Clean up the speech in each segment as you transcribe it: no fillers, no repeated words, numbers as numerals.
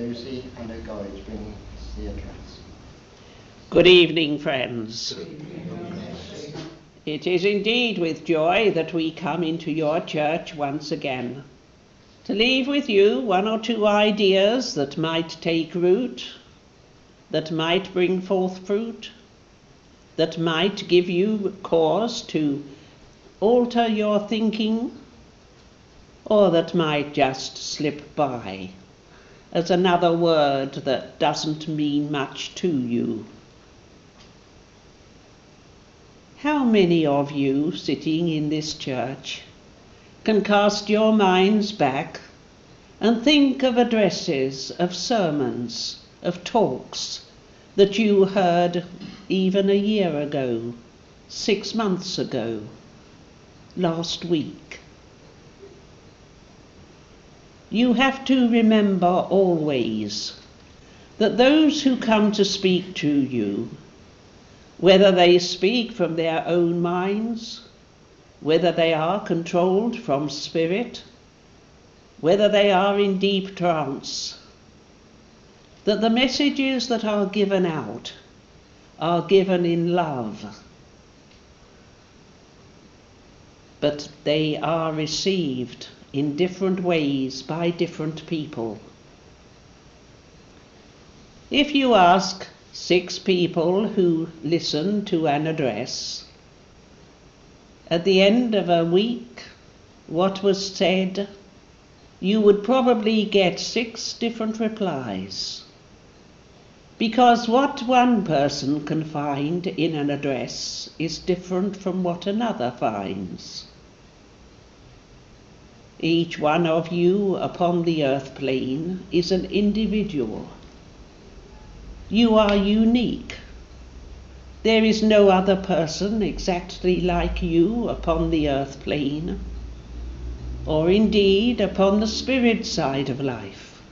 Lucy and her guides bring the address. Good evening, friends. It is indeed with joy that we come into your church once again, to leave with you one or two ideas that might take root, that might bring forth fruit, that might give you cause to alter your thinking, or that might just slip by as another word that doesn't mean much to you. How many of you sitting in this church can cast your minds back and think of addresses, of sermons, of talks that you heard even a year ago, 6 months ago, last week? You have to remember always that those who come to speak to you, whether they speak from their own minds, whether they are controlled from spirit, whether they are in deep trance, that the messages that are given out are given in love, but they are received in different ways by different people. If you ask 6 people who listen to an address, at the end of a week, what was said, you would probably get 6 different replies, because what one person can find in an address is different from what another finds. Each one of you upon the earth plane is an individual. You are unique. There is no other person exactly like you upon the earth plane, or indeed upon the spirit side of life.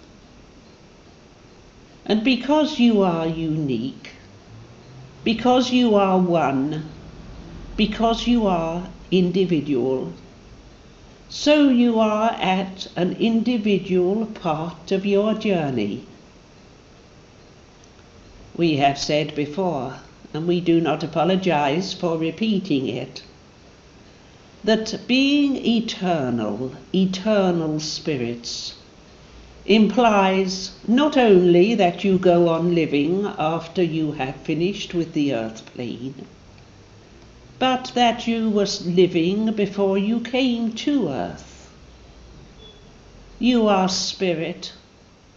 And because you are unique, because you are one, because you are individual, so you are at an individual part of your journey. We have said before, and we do not apologize for repeating it, that being eternal spirits, implies not only that you go on living after you have finished with the earth plane, but that you was living before you came to earth. You are spirit,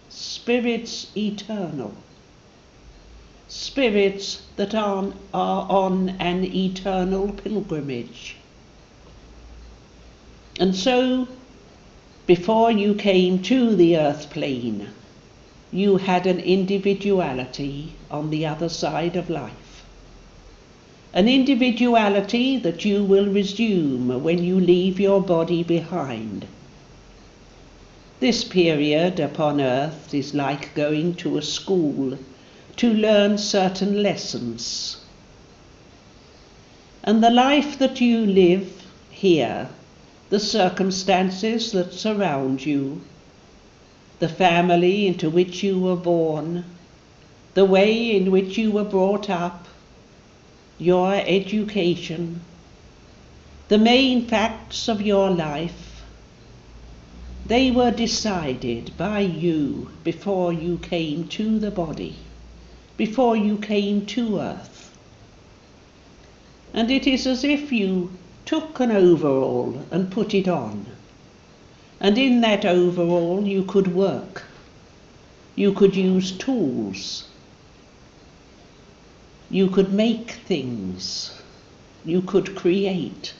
spirits eternal, spirits that are on an eternal pilgrimage. And so, before you came to the earth plane, you had an individuality on the other side of life. An individuality that you will resume when you leave your body behind. This period upon earth is like going to a school to learn certain lessons. And the life that you live here, the circumstances that surround you, the family into which you were born, the way in which you were brought up, your education, the main facts of your life, they were decided by you before you came to the body, before you came to earth. And it is as if you took an overall and put it on, and in that overall you could work, you could use tools, you could make things, you could create.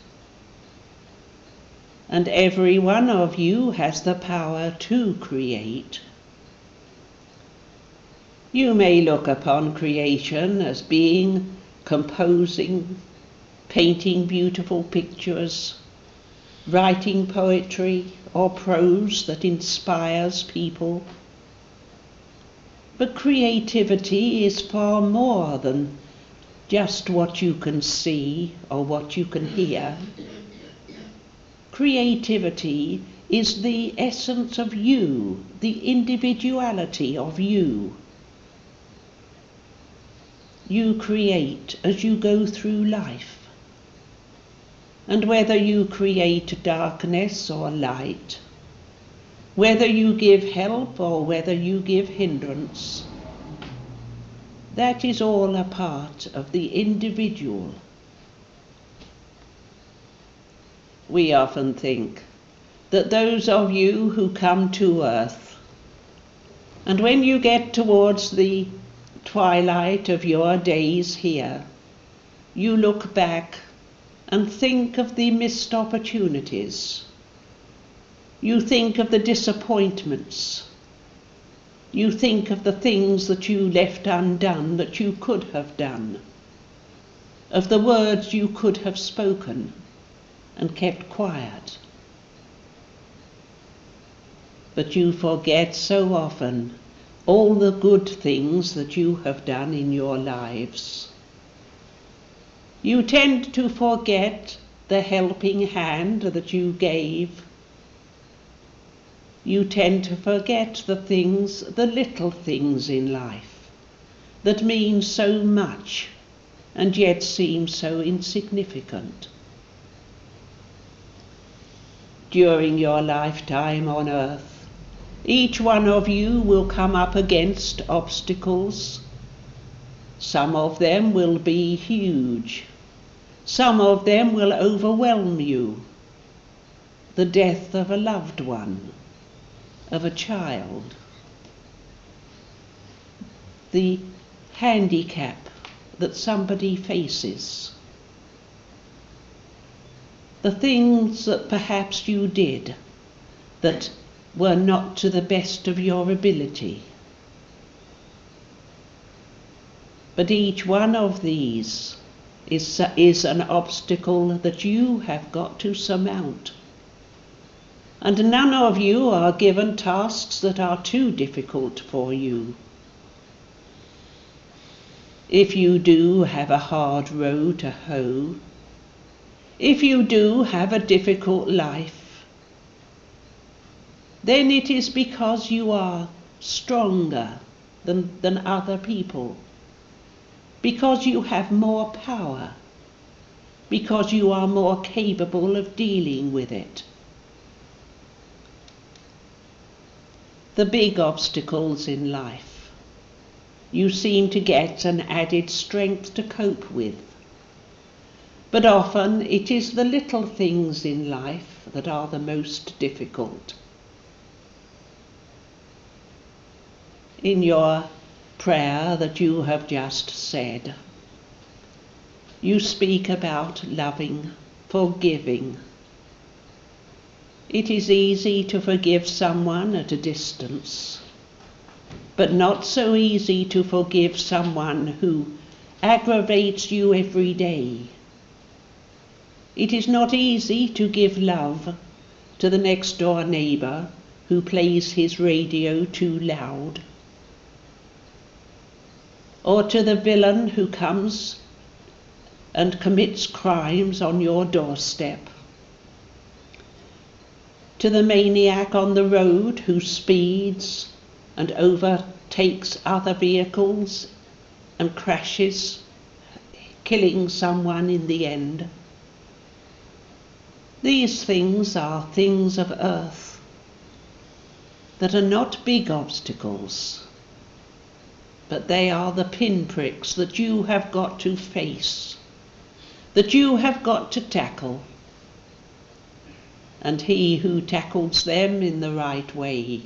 And every one of you has the power to create. You may look upon creation as being composing, painting beautiful pictures, writing poetry or prose that inspires people. But creativity is far more than just what you can see or what you can hear. Creativity is the essence of you, the individuality of you. You create as you go through life. And whether you create darkness or light, whether you give help or whether you give hindrance, that is all a part of the individual. We often think that those of you who come to earth, and when you get towards the twilight of your days here, you look back and think of the missed opportunities. You think of the disappointments. You think of the things that you left undone that you could have done, of the words you could have spoken and kept quiet. But you forget so often all the good things that you have done in your lives. You tend to forget the helping hand that you gave. You tend to forget the things, the little things in life that mean so much and yet seem so insignificant. During your lifetime on earth, each one of you will come up against obstacles. Some of them will be huge. Some of them will overwhelm you. The death of a loved one, of a child, the handicap that somebody faces, the things that perhaps you did that were not to the best of your ability. But each one of these is an obstacle that you have got to surmount. And none of you are given tasks that are too difficult for you. If you do have a hard row to hoe, if you do have a difficult life, then it is because you are stronger than other people, because you have more power, because you are more capable of dealing with it. The big obstacles in life, you seem to get an added strength to cope with. But often it is the little things in life that are the most difficult. In your prayer that you have just said, you speak about loving, forgiving. It is easy to forgive someone at a distance, but not so easy to forgive someone who aggravates you every day. It is not easy to give love to the next door neighbour who plays his radio too loud, or to the villain who comes and commits crimes on your doorstep, to the maniac on the road who speeds and overtakes other vehicles and crashes, killing someone in the end. These things are things of earth that are not big obstacles, but they are the pinpricks that you have got to face, that you have got to tackle. And he who tackles them in the right way,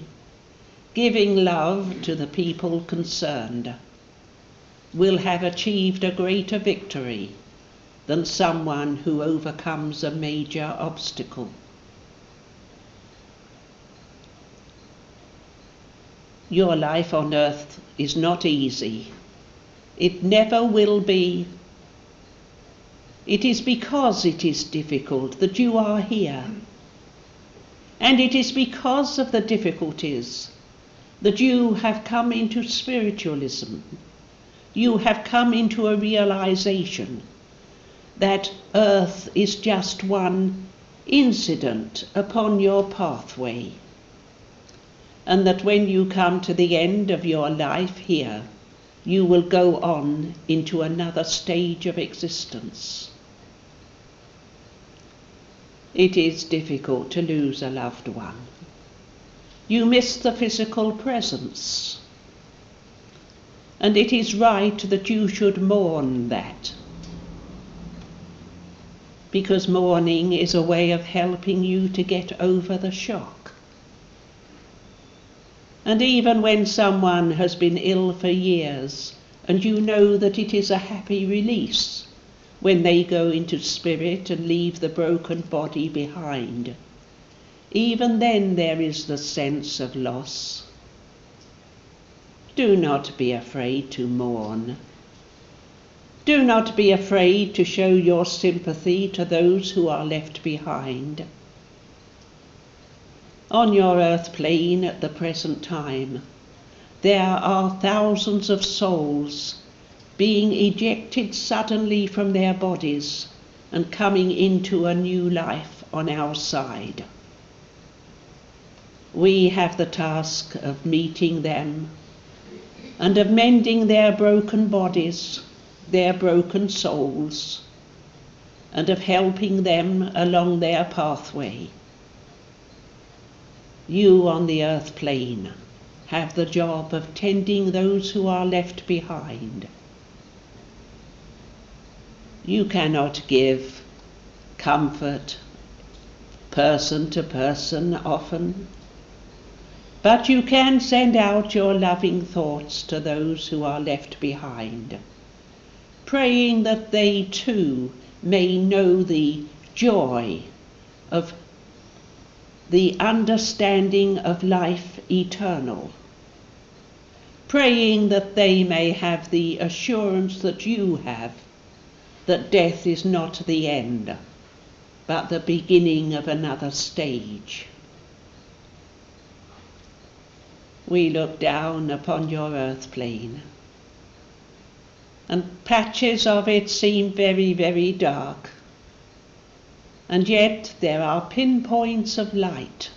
giving love to the people concerned, will have achieved a greater victory than someone who overcomes a major obstacle. Your life on earth is not easy. It never will be. It is because it is difficult that you are here. And it is because of the difficulties that you have come into spiritualism. You have come into a realization that earth is just one incident upon your pathway, and that when you come to the end of your life here, you will go on into another stage of existence. It is difficult to lose a loved one. You miss the physical presence, and it is right that you should mourn that, because mourning is a way of helping you to get over the shock. And even when someone has been ill for years, and you know that it is a happy release when they go into spirit and leave the broken body behind, even then there is the sense of loss. Do not be afraid to mourn. Do not be afraid to show your sympathy to those who are left behind. On your earth plane at the present time, there are thousands of souls being ejected suddenly from their bodies and coming into a new life on our side. We have the task of meeting them and of mending their broken bodies, their broken souls, and of helping them along their pathway. You on the earth plane have the job of tending those who are left behind. You cannot give comfort person to person often, but you can send out your loving thoughts to those who are left behind, praying that they too may know the joy of the understanding of life eternal, praying that they may have the assurance that you have, that death is not the end, but the beginning of another stage. We look down upon your earth plane, and patches of it seem very, very dark. And yet there are pinpoints of light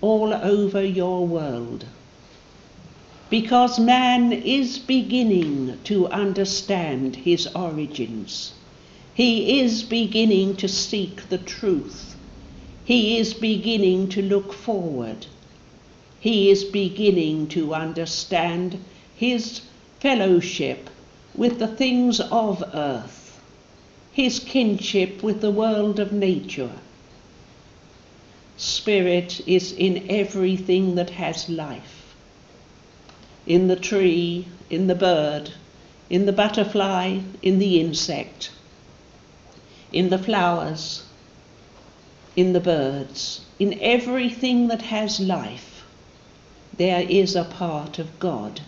all over your world, because man is beginning to understand his origins. He is beginning to seek the truth. He is beginning to look forward. He is beginning to understand his fellowship with the things of earth, his kinship with the world of nature. Spirit is in everything that has life, in the tree, in the bird, in the butterfly, in the insect, in the flowers, in the birds, in everything that has life. There is a part of God,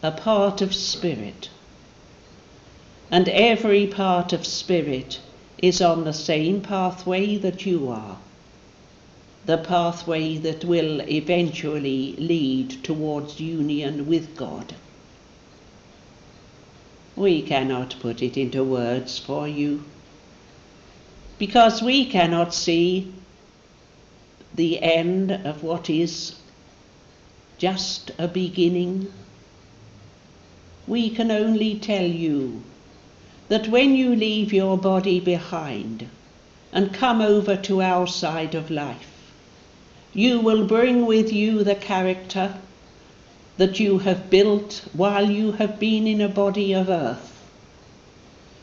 a part of Spirit. And every part of Spirit is on the same pathway that you are, the pathway that will eventually lead towards union with God. We cannot put it into words for you, because we cannot see the end of what is just a beginning. We can only tell you that when you leave your body behind and come over to our side of life, you will bring with you the character that you have built while you have been in a body of earth.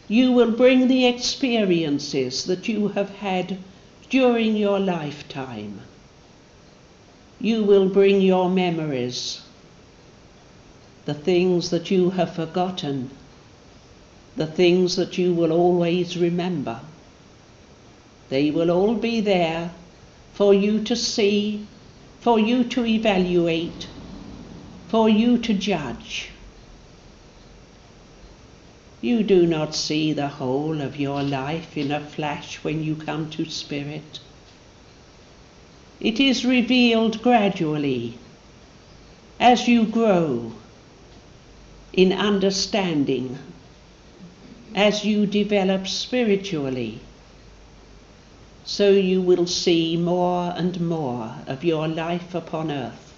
You will bring the experiences that you have had during your lifetime. You will bring your memories, the things that you have forgotten, the things that you will always remember. They will all be there for you to see, for you to evaluate, for you to judge. You do not see the whole of your life in a flash when you come to Spirit. It is revealed gradually as you grow in understanding, as you develop spiritually. so you will see more and more of your life upon earth,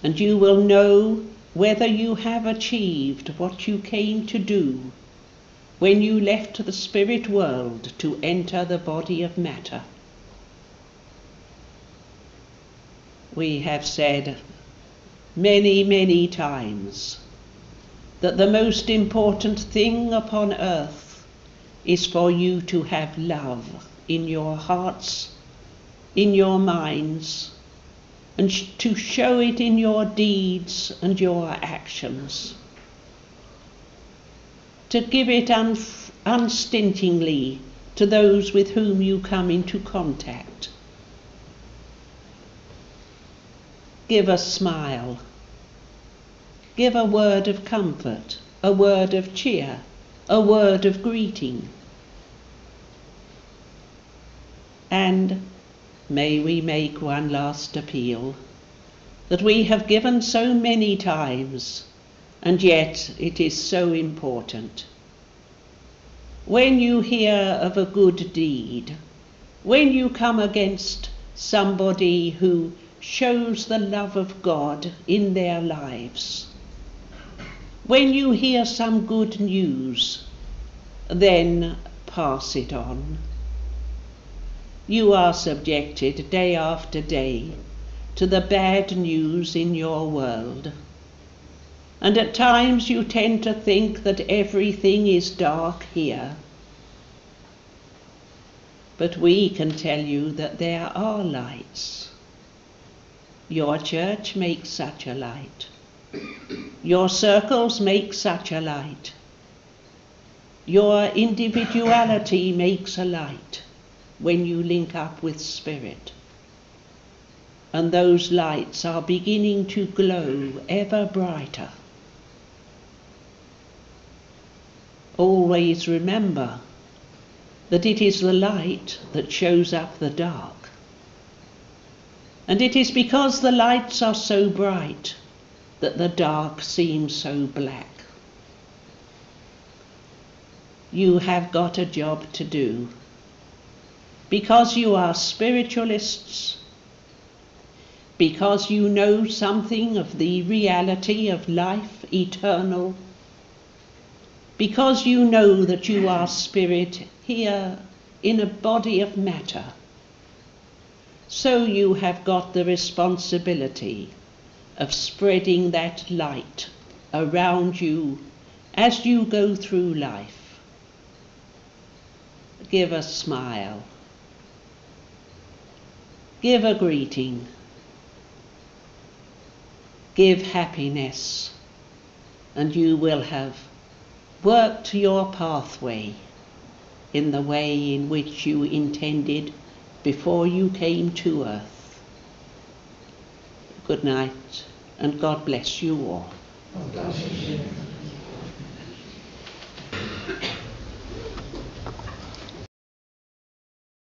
and you will know whether you have achieved what you came to do when you left the spirit world to enter the body of matter. We have said many, many times that the most important thing upon earth is for you to have love in your hearts, in your minds, and to show it in your deeds and your actions. To give it unstintingly to those with whom you come into contact. Give a smile. Give a word of comfort, a word of cheer, a word of greeting. And may we make one last appeal that we have given so many times, and yet it is so important. When you hear of a good deed, when you come against somebody who shows the love of God in their lives, when you hear some good news, then pass it on. You are subjected day after day to the bad news in your world, and at times you tend to think that everything is dark here. But we can tell you that there are lights. Your church makes such a light. Your circles make such a light. Your individuality makes a light when you link up with Spirit. And those lights are beginning to glow ever brighter. Always remember that it is the light that shows up the dark. And it is because the lights are so bright that the dark seems so black. You have got a job to do. Because you are spiritualists, because you know something of the reality of life eternal, because you know that you are spirit here in a body of matter, so you have got the responsibility of spreading that light around you as you go through life. Give a smile. Give a greeting. Give happiness, and you will have worked your pathway in the way in which you intended before you came to earth. Good night, and God bless you all. God bless you.